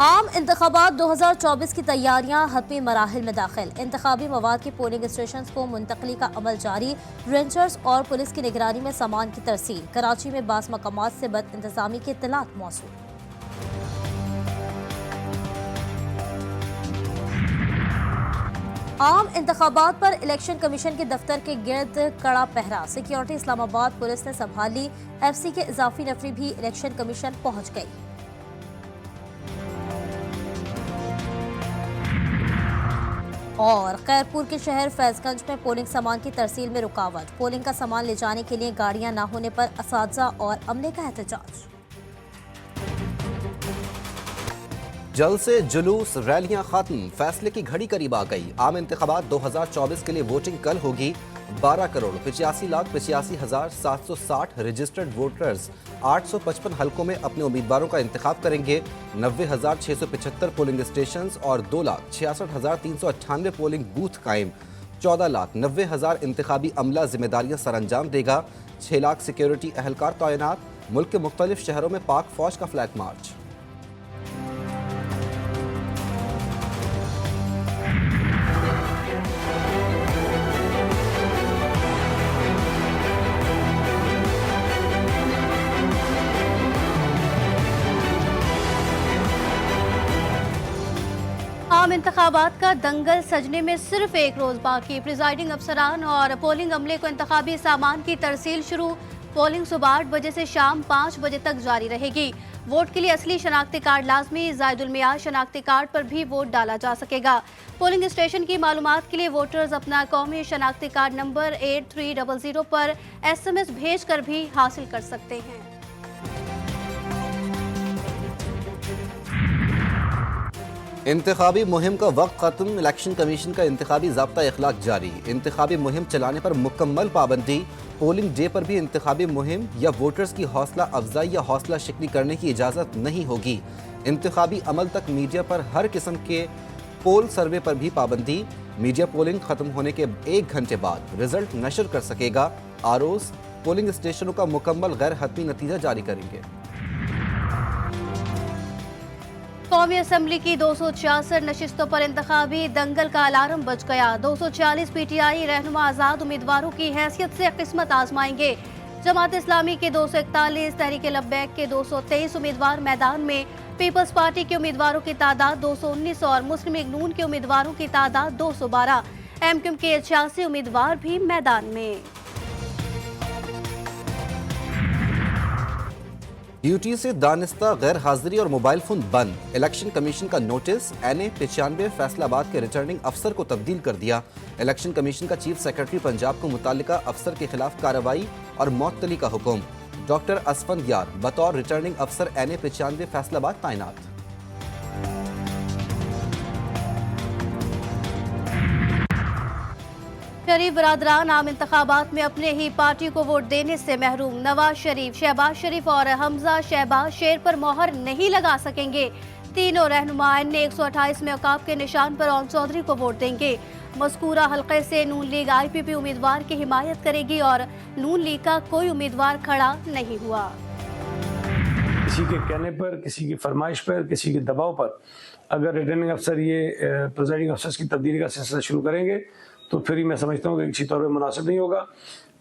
आम इंतखाबात 2024 की तैयारियां हतमी मराहिल में दाखिल। इंतखाबी मवाद की पोलिंग स्टेशन को मुंतकली का अमल जारी। रेंजर्स और पुलिस की निगरानी में सामान की तरसील। कराची में बास मकामात से बद इंतजामी की इत्तलात मौसूल। आम इंतखाबात पर इलेक्शन कमीशन के दफ्तर के गिर्द कड़ा पहरा। सिक्योरिटी इस्लामाबाद पुलिस ने संभाली। FC के इजाफी नफरी भी इलेक्शन कमीशन पहुंच गई। और खैरपुर के शहर फैजगंज में पोलिंग सामान की तरसील में रुकावट। पोलिंग का सामान ले जाने के लिए गाड़ियां न होने पर असातिज़ा और अमले का एहतजाज। जल्द से जुलूस रैलियां खत्म, फैसले की घड़ी करीब आ गई। आम इंतखाबात 2024 के लिए वोटिंग कल होगी। 12,85,85,760 रजिस्टर्ड वोटर्स 855 हलकों में अपने उम्मीदवारों का इंतखाब करेंगे। 90,675 पोलिंग स्टेशन और 2,66,398 पोलिंग बूथ कायम। 14,90,000 इंतखाबी अमला जिम्मेदारियां सरअंजाम देगा। 6 लाख सिक्योरिटी अहलकार तैनात। मुल्क के मुख्तलिफ शहरों में पाक फौज का फ्लैग मार्च। आम इंतखाबात का दंगल सजने में सिर्फ एक रोज बाकी। प्रिजाइडिंग अफसरान और पोलिंग अमले को इंतखाबी सामान की तरसील शुरू। पोलिंग सुबह 8 बजे से शाम 5 बजे तक जारी रहेगी। वोट के लिए असली शनाख्ती कार्ड लाजमी। जायदुल मियाद शनाख्ती कार्ड पर भी वोट डाला जा सकेगा। पोलिंग स्टेशन की मालूमात के लिए वोटर्स अपना कौमी शनाख्ती कार्ड नंबर 8300 पर SMS भेज कर भी हासिल कर सकते हैं। इंतखाबी मुहिम का वक्त खत्म, इलेक्शन कमीशन का इंतखाबी ज़ाब्ता इखलाक जारी। इंतखाबी मुहिम चलाने पर मुकम्मल पाबंदी। पोलिंग डे पर भी इंतखाबी मुहिम या वोटर्स की हौसला अफजाई या हौसला शिकनी करने की इजाज़त नहीं होगी। इंतखाबी अमल तक मीडिया पर हर किस्म के पोल सर्वे पर भी पाबंदी। मीडिया पोलिंग खत्म होने के 1 घंटे बाद रिजल्ट नशर कर सकेगा। ROs पोलिंग स्टेशनों का मुकम्मल गैर हतमी नतीजा जारी करेंगे। कौमी असम्बली की 266 नशिस्तों पर इंतखाबी दंगल का अलार्म बज गया। 240 PTI रहनुमा आज़ाद उम्मीदवारों की हैसियत से किस्मत आजमाएंगे। जमात इस्लामी के 241, तहरीक लब्बैक के 223 उम्मीदवार मैदान में। पीपल्स पार्टी के उम्मीदवारों की तादाद 219 और मुस्लिम लीग नून के उम्मीदवारों की तादाद 212। MQM के 86 उम्मीदवार भी मैदान में। ड्यूटी से दानिस्ता गैर हाजिरी और मोबाइल फोन बंद। इलेक्शन कमीशन का नोटिस। NA 95 फैसलाबाद के रिटर्निंग अफसर को तब्दील कर दिया। इलेक्शन कमीशन का चीफ सेक्रेटरी पंजाब को मुतालिका अफसर के खिलाफ कार्रवाई और मअतली का हुक्म। डॉक्टर असफंदयार बतौर रिटर्निंग अफसर NA 95 फैसलाबाद तैनात। शरीफ बरादरान आम इंतखाबात में अपने ही पार्टी को वोट देने से महरूम। नवाज शरीफ, शहबाज शरीफ और हमजा शहबाज शेर पर मोहर नहीं लगा सकेंगे। तीनों रहनुमा ने 128 में औकाफ के निशान पर ओम चौधरी को वोट देंगे। मज़कूरा हल्के से नून लीग IPP उम्मीदवार की हिमायत करेगी और नून लीग का कोई उम्मीदवार खड़ा नहीं हुआ। किसी के कहने पर, किसी की फरमाइश पर, किसी के दबाव पर अगर रिटर्निंग अफसर ये प्रिजाइडिंग अफसर्स की तब्दीली का सिलसिला शुरू करेंगे तो फिर ही मैं समझता हूँ कि किसी तौर पर मुनासिब नहीं होगा।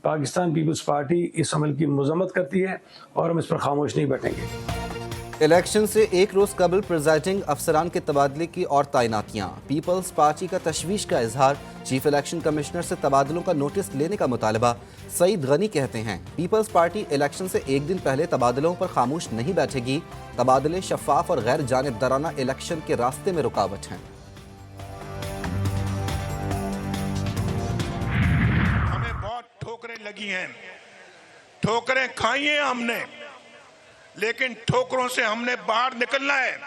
पाकिस्तान पीपल्स पार्टी इस अमल की मजम्मत करती है और हम इस पर खामोश नहीं बैठेंगे। इलेक्शन से 1 रोज कबल प्रिजाइडिंग अफसरान के तबादले की और तैनातियां। पीपल्स पार्टी का तशवीश का इजहार। चीफ इलेक्शन कमिश्नर से तबादलों का नोटिस लेने का मुतालबा। सईद गनी कहते हैं पीपल्स पार्टी इलेक्शन से 1 दिन पहले तबादलों पर खामोश नहीं बैठेगी। तबादले शफाफ और गैर जानिबदाराना इलेक्शन के रास्ते में रुकावट हैं। ठोकरें लगी हैं, ठोकरें खाई हैं हमने, लेकिन ठोकरों से हमने बाहर निकलना है।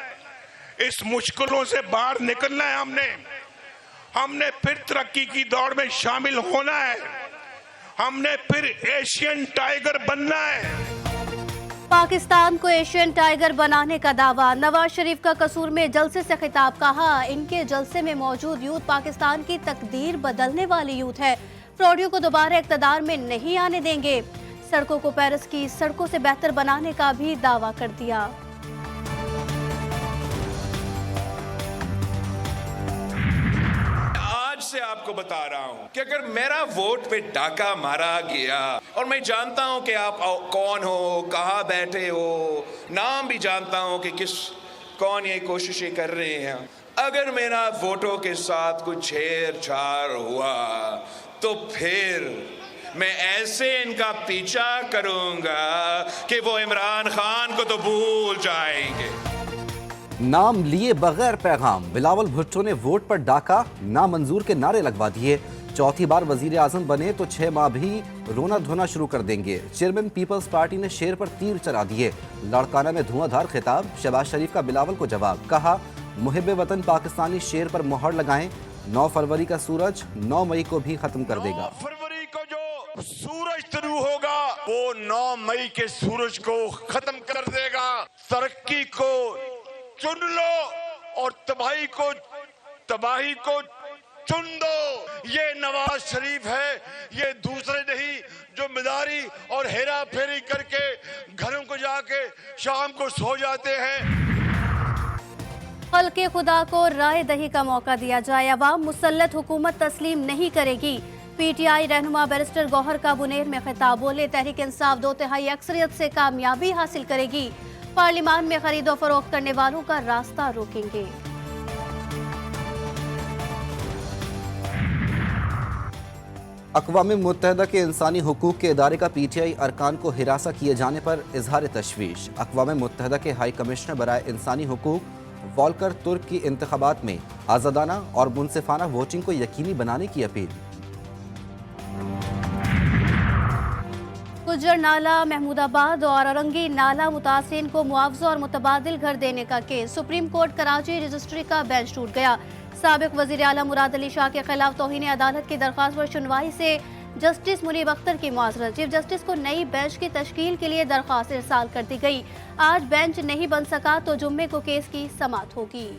इस मुश्किलों से बाहर निकलना है हमने फिर तरक्की की दौड़ में शामिल होना है। हमने फिर एशियन टाइगर बनना है। पाकिस्तान को एशियन टाइगर बनाने का दावा। नवाज शरीफ का कसूर में जलसे से खिताब। कहा इनके जलसे में मौजूद यूथ पाकिस्तान की तकदीर बदलने वाली यूथ है। फ्रॉडियों को दोबारा इक़्तिदार में नहीं आने देंगे। सड़कों को पेरिस की सड़कों से बेहतर बनाने का भी दावा कर दिया। से आपको बता रहा हूं कि अगर मेरा वोट पे डाका मारा गया, और मैं जानता हूं कि आप कौन हो, कहां बैठे हो, नाम भी जानता हूं कि कौन ये कोशिशें कर रहे हैं, अगर मेरा वोटों के साथ कुछ छेड़छाड़ हुआ तो फिर मैं ऐसे इनका पीछा करूंगा कि वो इमरान खान को तो भूल जाएंगे। नाम लिए बगैर पैगाम बिलावल भुट्टो ने वोट पर डाका नामंजूर के नारे लगवा दिए। चौथी बार वजीर आजम बने तो 6 माह भी रोना धोना शुरू कर देंगे। चेयरमैन पीपल्स पार्टी ने शेर पर तीर चला दिए। लाड़काना में धुआंधार खिताब, शहबाज शरीफ का बिलावल को जवाब, कहा मुहिब्बे वतन पाकिस्तानी शेर पर मोहर लगाएं। 9 फरवरी का सूरज 9 मई को भी खत्म कर देगा। 9 फरवरी को जो सूरज शुरू होगा वो 9 मई के सूरज को खत्म कर देगा। तरक्की को चुन लो और तबाही को चुन दो। ये नवाज शरीफ है, ये दूसरे नहीं जो मिदारी और हेरा फेरी करके घरों को जाके शाम को सो जाते हैं। हल्के खुदा को राय दही का मौका दिया जाए, अवाम मुसल्लत हुकूमत तस्लीम नहीं करेगी। पीटीआई रहनुमा बैरिस्टर गौहर का बुनेर में खिताब, बोले तहरीक इंसाफ 2/3 अक्सरियत से कामयाबी हासिल करेगी। पार्लियामान में खरीदो फरोख्त करने वालों का रास्ता रोकेंगे। अक़वाम मुत्तहिदा के इंसानी हुकूक के इदारे का पीटीआई अरकान को हिरासा किए जाने पर इजहार तशवीश। अक़वाम मुत्तहिदा के हाई कमिश्नर बराए इंसानी हुकूक वॉल्कर तुर्क की इंतखाबात में आज़ादाना और मुनसिफाना वोटिंग को यकीनी बनाने की अपील। गुज्जर नाला, महमूदाबाद और औरंगी नाला मुतासिरीन को मुआवजा और मुतबादिल घर देने का case. Supreme court Karachi registry का बेंच टूट गया। साबिक वज़ीर आला मुराद अली शाह के खिलाफ तौहीन अदालत की दरख्वास्त पर सुनवाई से जस्टिस मुनीब अख्तर की मुआज़रत। चीफ जस्टिस को नई बेंच की तश्कील के लिए दरख्वास्त इरसाल कर दी गई। आज बेंच नहीं बन सका तो जुम्मे को केस की समाअत होगी।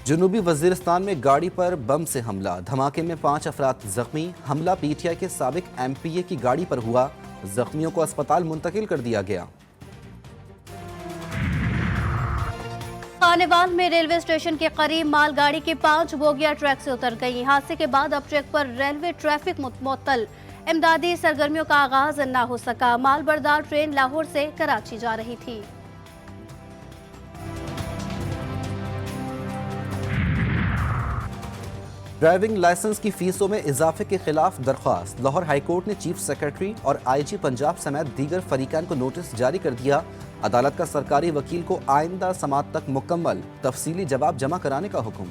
जनूबी वजीरिस्तान में गाड़ी पर बम से हमला, धमाके में 5 अफराद जख्मी। हमला पीटीआई के साबिक एमपीए की गाड़ी पर हुआ, जख्मियों को अस्पताल मुंतकिल कर दिया गया। खानेवाल में रेलवे स्टेशन के करीब मालगाड़ी की 5 बोगियां ट्रैक से उतर गई। हादसे के बाद अब ट्रैक पर रेलवे ट्रैफिक मुअत्तल। इमदादी सरगर्मियों का आगाज न हो सका। मालबरदार ट्रेन लाहौर से कराची जा रही थी। ड्राइविंग लाइसेंस की फीसों में इजाफे के खिलाफ दरख्वास्त। लाहौर हाईकोर्ट ने चीफ सेक्रेटरी और आईजी पंजाब समेत दीगर फरीकान को नोटिस जारी कर दिया। अदालत का सरकारी वकील को आइंदा समाअत तक मुकम्मल तफसीली जवाब जमा कराने का हुक्म।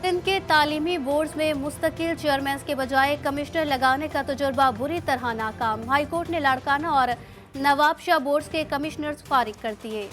सिंध के तालीमी बोर्ड्स में मुस्तकिल चेयरमैन के बजाय कमिश्नर लगाने का तजुर्बा बुरी तरह नाकाम। हाईकोर्ट ने लाड़काना और नवाबशाह बोर्ड्स के कमिश्नर्स फारिग कर दिए।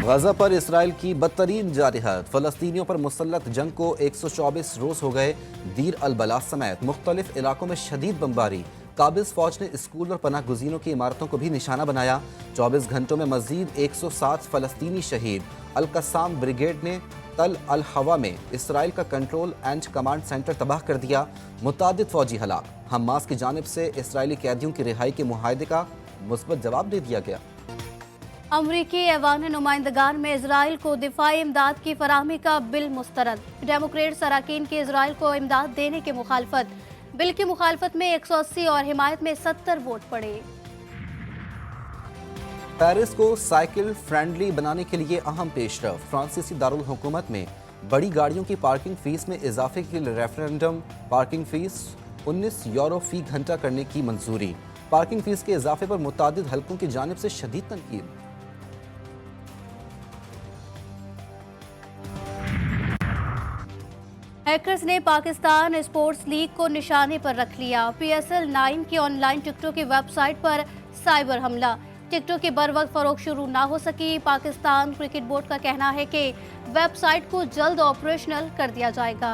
गजा पर इसराइल की बदतरीन जारहत, फलस्तीनियों पर मुसल्लत जंग को 124 रोज हो गए। दीर अल बला समेत मुख्तलिफ इलाकों में शदीद बमबारी। काबिज फौज ने स्कूल और पनाह गुज़ीरों की इमारतों को भी निशाना बनाया। 24 घंटों में मजीद 107 फलस्तीनी शहीद। अल कसाम ब्रिगेड ने तल अल हवा में इसराइल का कंट्रोल एंड कमांड सेंटर तबाह कर दिया। मुतादिद फौजी हलाक। हमास की जानिब से इसराइली कैदियों की रिहाई के मुआहदे का मुस्बत जवाब दे दिया गया। अमरीकी ऐवान नुमाइंदगान में इसराइल को दिफाई इमदाद की फराहमी का बिल मुस्तरद। डेमोक्रेट्स अरकान की इसराइल को इमदाद देने की मुखालफत। बिल की मुखालफत में 180 और हिमायत में 70 वोट पड़े। पेरिस को साइकिल फ्रेंडली बनाने के लिए अहम पेशरफ। फ्रांसीसी दारुल हुकूमत में बड़ी गाड़ियों की पार्किंग फीस में इजाफे के लिए रेफरेंडम। पार्किंग फीस 19 यूरो फी घंटा करने की मंजूरी। पार्किंग फीस के इजाफे पर मुतादिद हलकों की जानिब से शदीद तनकीद। हैकर्स ने पाकिस्तान स्पोर्ट्स लीग को निशाने पर रख लिया। PSL 9 की ऑनलाइन टिकटों की वेबसाइट पर साइबर हमला। टिकटों की बरवक्त फरोख्त शुरू ना हो सकी। पाकिस्तान क्रिकेट बोर्ड का कहना है कि वेबसाइट को जल्द ऑपरेशनल कर दिया जाएगा।